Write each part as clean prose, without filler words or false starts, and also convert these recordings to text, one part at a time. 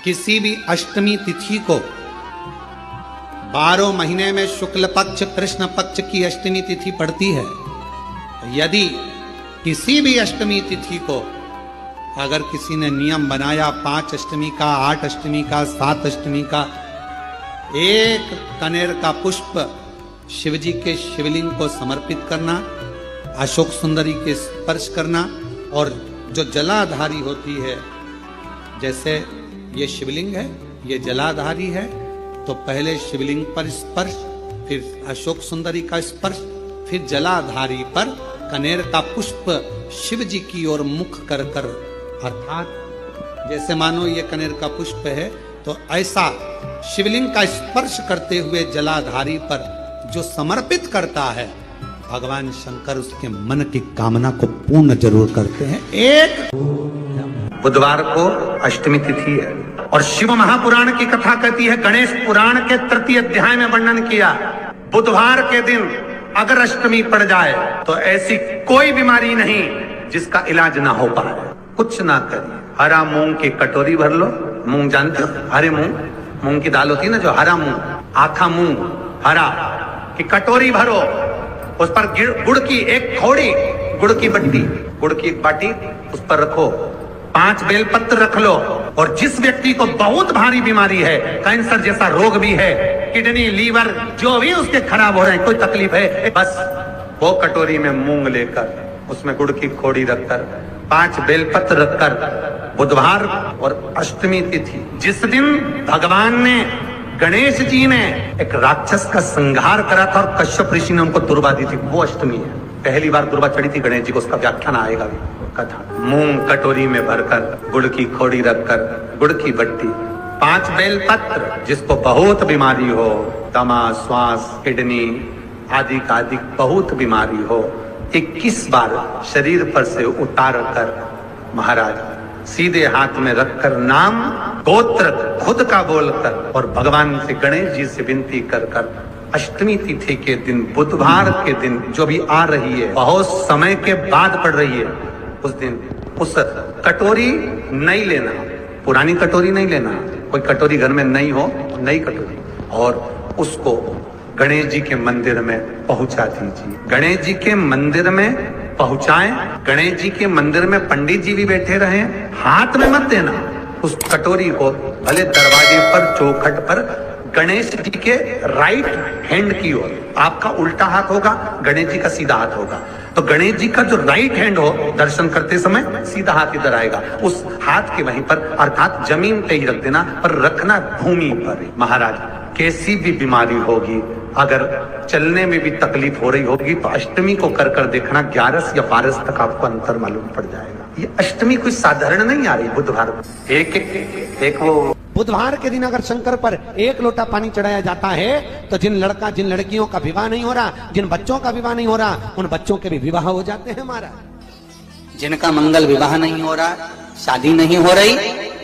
किसी भी अष्टमी तिथि को 12 महीने में शुक्ल पक्ष कृष्ण पक्ष की अष्टमी तिथि पड़ती है। यदि किसी भी अष्टमी तिथि को अगर किसी ने नियम बनाया 5 अष्टमी का, 8 अष्टमी का, 7 अष्टमी का, एक कनेर का पुष्प शिवजी के शिवलिंग को समर्पित करना, अशोक सुंदरी के स्पर्श करना, और जो जलाधारी होती है, जैसे ये शिवलिंग है, ये जलाधारी है, तो पहले शिवलिंग पर स्पर्श, फिर अशोक सुंदरी का स्पर्श, फिर जलाधारी पर कनेर का पुष्प शिव जी की ओर मुख कर कर, अर्थात जैसे मानो ये कनेर का पुष्प है, तो ऐसा शिवलिंग का स्पर्श करते हुए जलाधारी पर जो समर्पित करता है, भगवान शंकर उसके मन की कामना को पूर्ण जरूर करते हैं। एक बुधवार को अष्टमी तिथि है और शिव महापुराण की कथा कहती है, गणेश पुराण के 3 अध्याय में वर्णन किया, बुधवार के दिन अगर अष्टमी पड़ जाए तो ऐसी कोई बीमारी नहीं जिसका इलाज ना हो पाए। कुछ ना करिए, हरा मूंग की कटोरी भर लो, मूंग जानते हो, हरे मूंग की दाल होती है ना, जो हरा मूंग, आखा मूंग हरा की कटोरी भरो, उस पर गुड़ की एक खोड़ी, गुड़ की बट्टी, गुड़ की एक बाटी उस पर रखो, 5 बेलपत्र रख लो, और जिस व्यक्ति को बहुत भारी बीमारी है, कैंसर जैसा रोग भी है, किडनी लीवर जो भी उसके खराब हो रहे हैं, कोई तकलीफ है, बस वो कटोरी में मूंग लेकर उसमें गुड़ की खोड़ी रखकर 5 बेलपत्र रखकर, बुधवार और अष्टमी तिथि जिस दिन भगवान ने, गणेश जी ने एक राक्षस का संहार करा था और कश्यप ऋषि ने उनको दुर्वा दी थी, वो अष्टमी है। पहली बार दुर्वा चढ़ी थी गणेश जी को, उसका व्याख्यान आएगा भी कथा। मूंग कटोरी में भरकर, गुड़ की खोड़ी रखकर, गुड़ की बट्टी, 5 बेलपत्र, जिसको बहुत बीमारी हो, दमा, श्वास, किडनी आदि का आदि बहुत बीमारी हो, 21 बार शरीर पर से उतार कर महाराज सीधे हाथ में रखकर नाम गोत्र खुद का बोलकर और भगवान से, गणेश जी से विनती कर कर, अष्टमी तिथि के दिन, बुधवार के दिन जो भी आ रही है, बहुत समय के बाद पड़ रही है, उस दिन उस कटोरी नहीं लेना, पुरानी कटोरी नहीं लेना, कोई कटोरी घर में नहीं हो, नई कटोरी, और उसको गणेश जी के मंदिर में पहुंचा दीजिए। गणेश जी के मंदिर में पहुंचाएं, गणेश जी के मंदिर में पंडित जी भी बैठे रहे, हाथ में मत देना उस कटोरी को, भले दरवाजे पर, चौखट पर, गणेश जी के राइट हैंड की ओर, आपका उल्टा हाथ होगा, गणेश जी का सीधा हाथ होगा, तो गणेश जी का जो राइट हैंड हो, दर्शन करते समय सीधा हाथ इधर आएगा, उस हाथ के वहीं पर, अर्थात जमीन पे ही रख देना, पर रखना भूमि पर। महाराज कैसी भी बीमारी होगी, अगर चलने में भी तकलीफ हो रही होगी, तो अष्टमी को कर कर देखना, 11 या 12 तक आपको अंतर मालूम पड़ जाएगा। ये अष्टमी कोई साधारण नहीं आ रही, बुधवार एक वो बुधवार के दिन अगर शंकर पर 1 लोटा पानी चढ़ाया जाता है, तो जिन लड़कियों का विवाह नहीं हो रहा, जिन बच्चों का विवाह नहीं हो रहा, उन बच्चों के भी विवाह हो जाते हैं महाराज। जिनका मंगल विवाह नहीं हो रहा, शादी नहीं हो रही,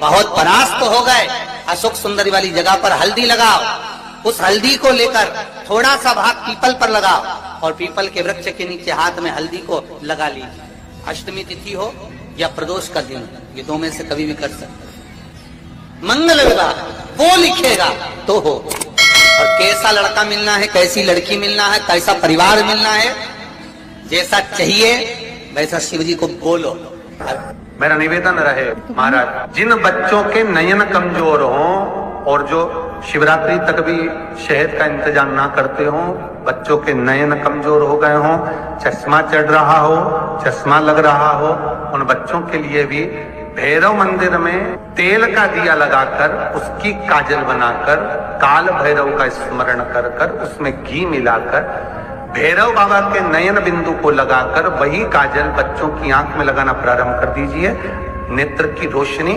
बहुत परास्त हो गए, अशोक सुंदरी वाली जगह पर हल्दी लगाओ, उस हल्दी को लेकर थोड़ा सा भाग पीपल पर लगाओ, और पीपल के वृक्ष के नीचे हाथ में हल्दी को लगा लीजिए। अष्टमी तिथि हो या प्रदोष का दिन, ये 2 में से कभी भी कर सकते। मंगल विवाह वो लिखेगा तो हो, और कैसा लड़का मिलना है, कैसी लड़की मिलना है, कैसा परिवार मिलना है, जैसा चाहिए वैसा शिव जी को बोलो। मेरा निवेदन रहे महाराज, जिन बच्चों के नयन कमजोर हों और जो शिवरात्रि तक भी शहद का इंतजाम ना करते हों, बच्चों के नयन कमजोर हो गए हों, चश्मा चढ़ रहा हो, चश्मा लग रहा हो, उन बच्चों के लिए भी भैरव मंदिर में तेल का दिया लगाकर, उसकी काजल बनाकर, काल भैरव का स्मरण कर कर, उसमें घी मिलाकर, भैरव बाबा के नयन बिंदु को लगाकर वही काजल बच्चों की आंख में लगाना प्रारंभ कर दीजिए, नेत्र की रोशनी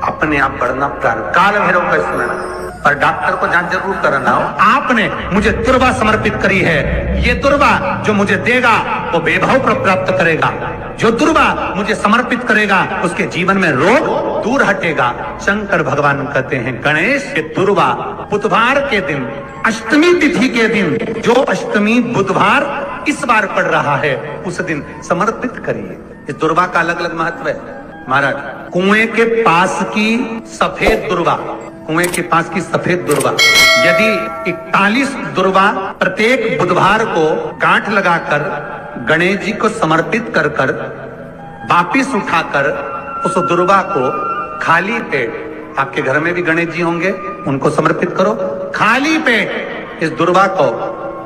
अपने आप बढ़ना प्रारंभ, काल भैरव का स्मरण। पर डॉक्टर को जांच जरूर कराना हो, आपने मुझे दुर्वा समर्पित करी है, ये दुर्वा जो मुझे देगा वो वैभव प्राप्त करेगा, जो दुर्वा मुझे समर्पित करेगा उसके जीवन में रोग दूर हटेगा। शंकर भगवान कहते हैं, गणेश के दुर्वा बुधवार के दिन, अष्टमी तिथि के दिन, जो अष्टमी बुधवार इस बार पड़ रहा है, उस दिन समर्पित करिए। इस दुर्वा का अलग अलग महत्व है। महाराज कुएं के पास की सफेद दुर्वा, कुएं के पास की सफेद दुर्वा, यदि 41 दुर्वा प्रत्येक बुधवार को गांठ लगाकर गणेश जी को समर्पित कर कर वापिस उठाकर उस दुर्वा को खाली पेट, आपके घर में भी गणेश जी होंगे, उनको समर्पित करो, खाली पेट इस दुर्वा को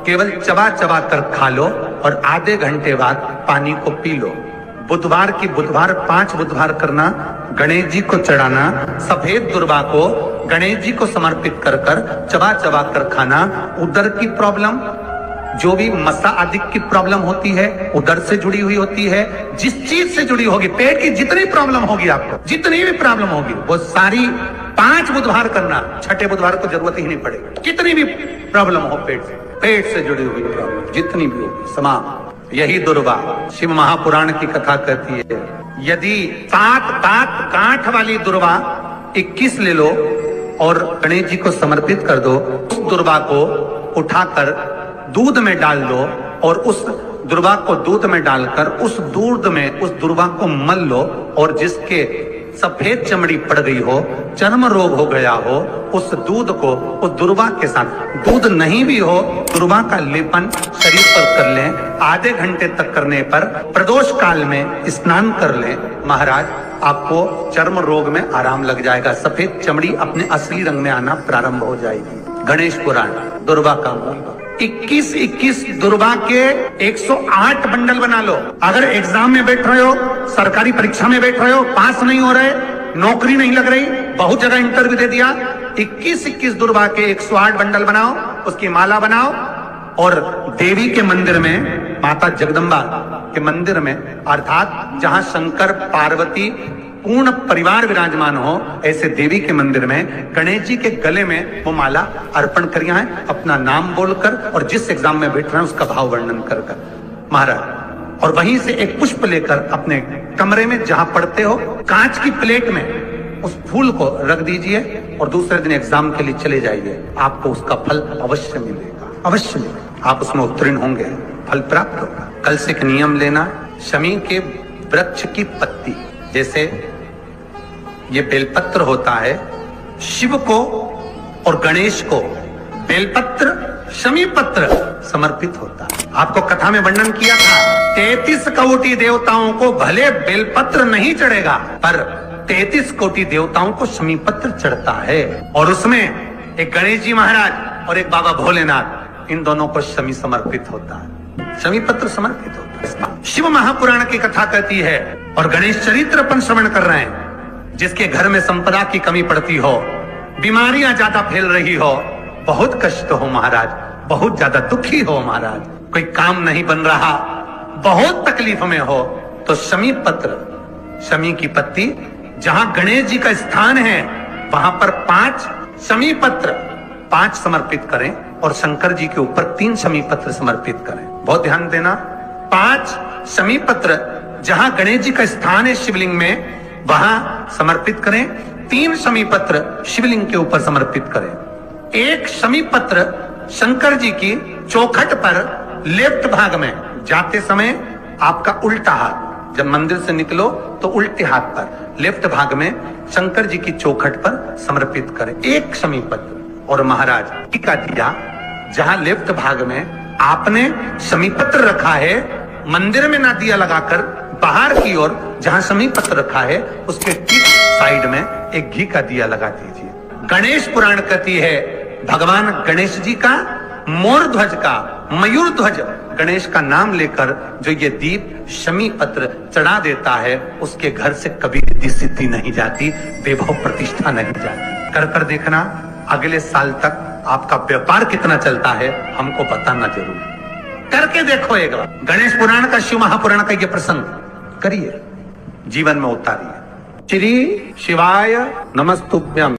केवल चबा चबा कर खा लो और आधे घंटे बाद पानी को पी लो। बुधवार की बुधवार 5 बुधवार करना, गणेश जी को चढ़ाना, सफेद दुर्वा को गणेश जी को समर्पित कर कर चबा चबा कर खाना। उदर की प्रॉब्लम, जो भी मसा आदि की प्रॉब्लम होती है उदर से जुड़ी हुई होती है, जिस चीज से जुड़ी होगी, पेट की जितनी प्रॉब्लम होगी, आपको जितनी भी प्रॉब्लम होगी वो सारी 5 बुधवार करना, छठे बुधवार को जरूरत ही नहीं पड़ेगी। कितनी भी प्रॉब्लम हो पेट से जुड़ी हुई प्रॉब्लम जितनी भी होगी समाप्त। यही दुर्वा शिव महापुराण की कथा कहती है, यदि 7 गांठ वाली दुर्वा 21 ले लो और गणेश जी को समर्पित कर दो, उस दुर्वा को उठाकर दूध में डाल दो और उस दुर्वा को दूध में डालकर उस दूध में उस दुर्वा को मल लो, और जिसके सफेद चमड़ी पड़ गई हो, चर्म रोग हो गया हो, उस दूध को उस दुर्वा के साथ, दूध नहीं भी हो, दुर्वा का लेपन शरीर पर कर लें, आधे घंटे तक करने पर प्रदोष काल में स्नान कर लें, महाराज आपको चर्म रोग में आराम लग जाएगा, सफेद चमड़ी अपने असली रंग में आना प्रारंभ हो जाएगी। गणेश पुराण दुर्वा का मूल 21 दुर्वा के 108 बंडल बना लो। अगर एग्जाम में बैठ रहे हो, सरकारी परीक्षा में बैठ रहे हो, पास नहीं हो रहे, नौकरी नहीं लग रही, बहुत जगह इंटरव्यू दे दिया, 21 दुर्वा के 108 बंडल बनाओ, उसकी माला बनाओ और देवी के मंदिर में, माता जगदम्बा के मंदिर में, अर्थात जहां शंकर पार्वती पूर्ण परिवार विराजमान हो, ऐसे देवी के मंदिर में गणेश जी के गले में वो माला अर्पण करिए हैं, अपना नाम बोलकर और जिस एग्जाम में बैठ रहे हैं उसका भाव वर्णन कर महाराज, और वहीं से एक पुष्प लेकर अपने कमरे में जहां पढ़ते हो कांच की प्लेट में उस फूल को रख दीजिए और दूसरे दिन एग्जाम के लिए चले जाइए, आपको उसका फल अवश्य मिलेगा, अवश्य मिलेगा, आप उसमें उत्तीर्ण होंगे, फल प्राप्त होगा। कल से एक नियम लेना, शमी के वृक्ष की पत्ती, जैसे ये बेलपत्र होता है, शिव को और गणेश को बेलपत्र शमी पत्र समर्पित होता है। आपको कथा में वर्णन किया था, 33 कोटि देवताओं को भले बेलपत्र नहीं चढ़ेगा पर 33 कोटि देवताओं को शमी पत्र चढ़ता है, और उसमें एक गणेश जी महाराज और एक बाबा भोलेनाथ, इन दोनों को शमी समर्पित होता है, शमी पत्र समर्पित होता है। शिव महापुराण की कथा कहती है और गणेश चरित्र अपन श्रवण कर रहे हैं, जिसके घर में संपदा की कमी पड़ती हो, बीमारियां ज्यादा फैल रही हो, बहुत कष्ट हो महाराज, बहुत ज्यादा दुखी हो महाराज, कोई काम नहीं बन रहा, बहुत तकलीफ में हो, तो शमी पत्र, शमी की पत्ती, जहां गणेश जी का स्थान है वहां पर 5 शमी पत्र 5 समर्पित करें और शंकर जी के ऊपर 3 शमी पत्र समर्पित करें। बहुत ध्यान देना, 5 शमी पत्र जहां गणेश जी का स्थान है शिवलिंग में वहां समर्पित करें, 3 शमी पत्र शिवलिंग के ऊपर समर्पित करें, 1 शमी पत्र शंकर जी की चौखट पर लेफ्ट भाग में, जाते समय आपका उल्टा हाथ, जब मंदिर से निकलो तो उल्टे हाथ पर लेफ्ट भाग में शंकर जी की चौखट पर समर्पित करें 1 शमी पत्र। और महाराज टीका दिया, जहां लेफ्ट भाग में आपने शमी पत्र रखा है, मंदिर में ना दिया लगाकर बाहर की ओर जहां शमी पत्र रखा है उसके ठीक साइड में एक घी का दिया लगा दीजिए। गणेश पुराण कहती है, भगवान गणेश जी का मोर ध्वज का, मयूर ध्वज गणेश का नाम लेकर जो ये दीप शमी पत्र चढ़ा देता है, उसके घर से कभी रिद्धि सिद्धि नहीं जाती, वैभव प्रतिष्ठा नहीं जाती। कर कर देखना, अगले साल तक आपका व्यापार कितना चलता है हमको बताना जरूर, करके देखो एक बार। गणेश पुराण का, शिव महापुराण का ये प्रसंग करिए, जीवन में उतारिए। श्री शिवाय नमस्तुभ्यम।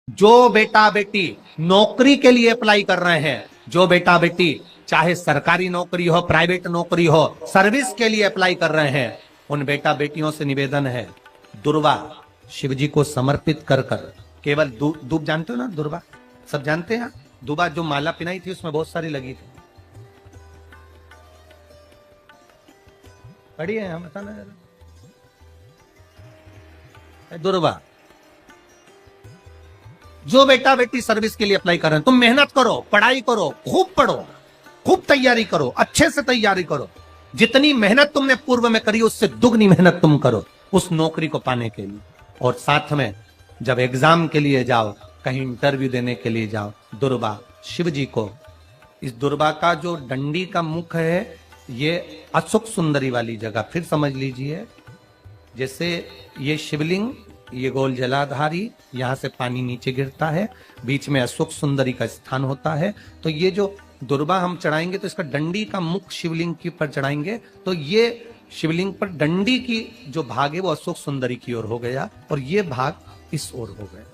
जो बेटा बेटी नौकरी के लिए अप्लाई कर रहे हैं, जो बेटा बेटी चाहे सरकारी नौकरी हो, प्राइवेट नौकरी हो, सर्विस के लिए अप्लाई कर रहे हैं, उन बेटा बेटियों से निवेदन है, दुर्वा शिव जी को समर्पित कर कर, केवल दूब जानते हो ना, दुर्वा सब जानते हैं, दुबा जो माला पिनाई थी उसमें बहुत सारी लगी थी, पढ़ी है, हम बताना जरा। दुर्वा। जो बेटा बेटी सर्विस के लिए अप्लाई कर रहे हैं, तुम मेहनत करो, पढ़ाई करो, खूब पढ़ो, खूब तैयारी करो, अच्छे से तैयारी करो। जितनी मेहनत तुमने पूर्व में करी उससे दुगनी मेहनत तुम करो उस नौकरी को पाने के लिए। और साथ में जब एग्जाम के लिए जाओ, कहीं इंटरव्यू देने के लिए जाओ, दुर्वा शिव जी को, इस दुर्वा का जो डंडी का मुख है ये अशोक सुंदरी वाली जगह, फिर समझ लीजिए जैसे ये शिवलिंग, ये गोल जलाधारी, यहां से पानी नीचे गिरता है, बीच में अशोक सुंदरी का स्थान होता है। तो ये जो दुर्वा हम चढ़ाएंगे तो इसका डंडी का मुख शिवलिंग के ऊपर चढ़ाएंगे तो ये शिवलिंग पर डंडी की जो भाग है वो अशोक सुंदरी की ओर हो गया और ये भाग इस ओर हो गया।